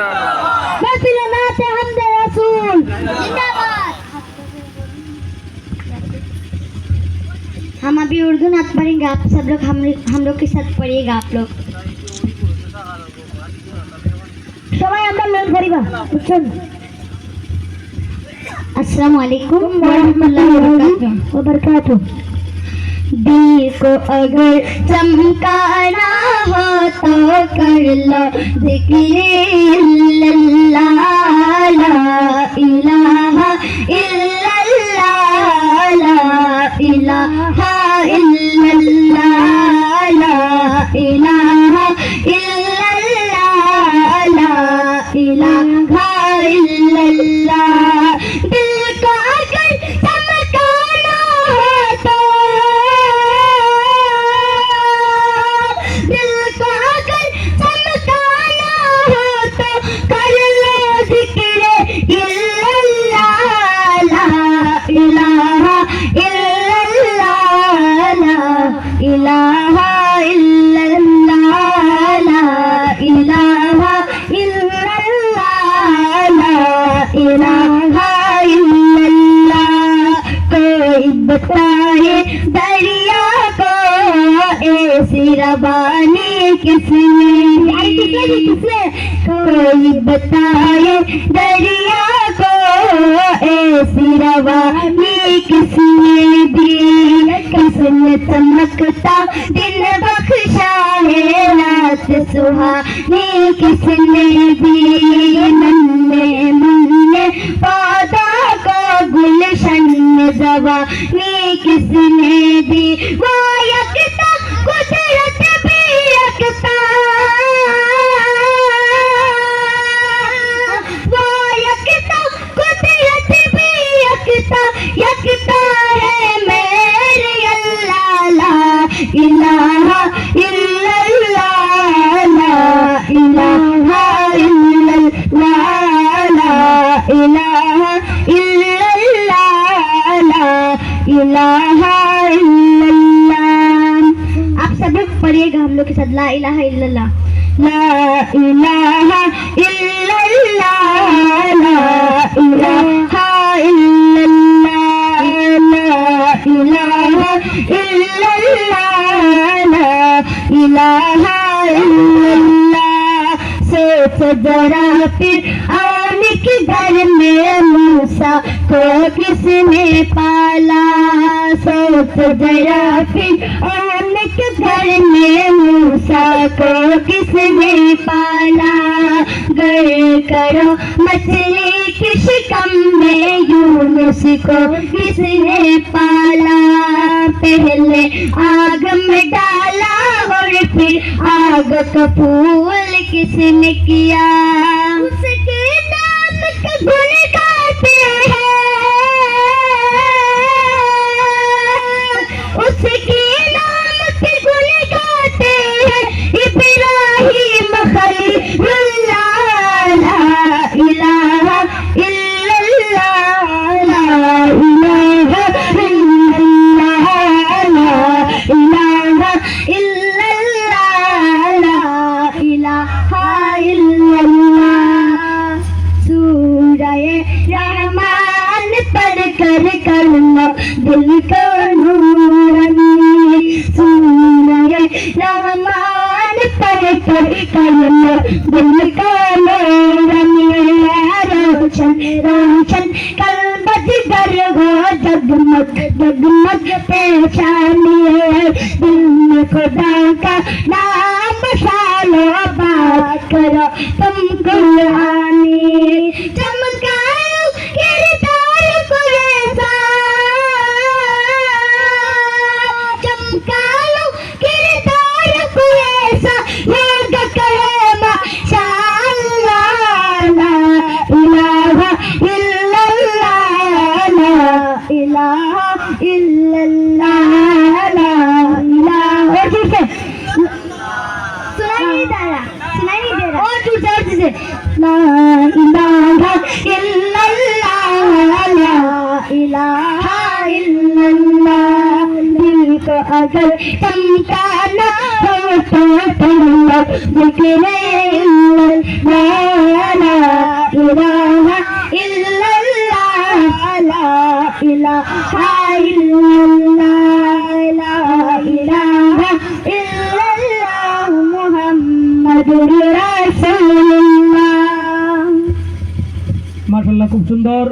नाते हमदे रसूल जिंदाबाद। हम अभी उर्दू नात पढ़ेंगे, आप सब लोग हम लोग के साथ पढ़िएगा। आप लोग সবাই আমরা মেল করিবা বুঝছেন। अस्सलामु अलैकुम वरहमतुल्लाहि वबरकातुहू। दिल को अगर चमकाना हो तो कर लो ज़िक्र इल्लल्लाह, ला इलाहा इल्लल्लाह, ला इलाहा इल्लल्लाह, ला इलाहा इल्लल्लाह, ला इलाहा इल्लल्लाह। दिल को अगर चमकाना हो तो, दिल को अगर चमकाना हो तो कर लो ज़िक्र इल्लल्लाह, ला इलाहा इल्लल्लाह, ला इलाहा इल्लल्लाह, ला इलाहा इल्लल्लाह, ला इलाहा इल्लल्लाह। कोई बताए दरिया को ऐसी रवानी किसने, कोई बताए दरिया को ऐसी रवानी किसने दी, किसने चमकता दिन बख्शा है रात सुहानी किसने दी, नन्हे मुन्ने पौधा को गुलशन जवानी किसने दी। वो यकता कुदरत भी यकता, वो यकता कुदरत भी यकता, यकता है मेरे अल्लाह, ला इलाहा इल्लल्लाह, ला इलाहा इल्लल्लाह, ला इलाहा इल्लल्लाह, ला इलाहा इल्लल्लाह। आप सब लोग पढ़िएगा हम लोग के साथ, ला इलाहा इल्लल्लाह, ला इलाहा इल्लल्लाह, ला इलाहा इल्लल्लाह, ला इलाहा इल्लल्लाह, ला इलाहा इल्लल्लाह। सोच जरा फिर आने के घर में मूसा को किसने पाला, सोच जरा फिर आने के घर में मूसा को किसने पाला। गर करो मछली के शिकम में यूनुस को किसने पाला, पहले आग में डाला और फिर आग का फूल किसने किया। उसके नाम के गुण गाते हैं, उसके नाम के गुण गाते हैं इब्राहिम खलीलुल्लाह, ला इलाहा इल्लल्लाह, ला इलाहा इल्लल्लाह, ला इलाहा इल्लल्लाह, ला इलाहा इल्लल्लाह। सूरह रहमान पढ़ कर करना दिल को नूरानी, सूरह रहमान पढ़ कर करना दिल को नूरानी। रोशन रोशन कल्बत गर हो जगमग जगमग पेशानी, दिल में खुदा का नाम शालो बात करो तुम कुरानी। चमकाओ किरदार को ऐसा, चमकाओ किरदार को ऐसा लोग कहे माशाअल्लाह, ला इलाहा इल्लल्लाह, ला इलाहा इल्लल्लाह, ला इलाहा। ठीक है, सुनाई नहीं दे रहा, सुनाई नहीं दे रहा, और तू जोर से ला इलाहा इल्लल्लाह, ला इलाहा इल्लल्लाह। दिल को अगर चमकाना हो আস্তাগফিরুল্লাহ জিকিরে লা ইলাহা ইল্লাল্লাহ লা ইলাহা ইল্লাল্লাহ লা ইলাহা ইল্লাল্লাহ মুহাম্মাদুর রাসূলুল্লাহ। মাশাআল্লাহ, খুব সুন্দর।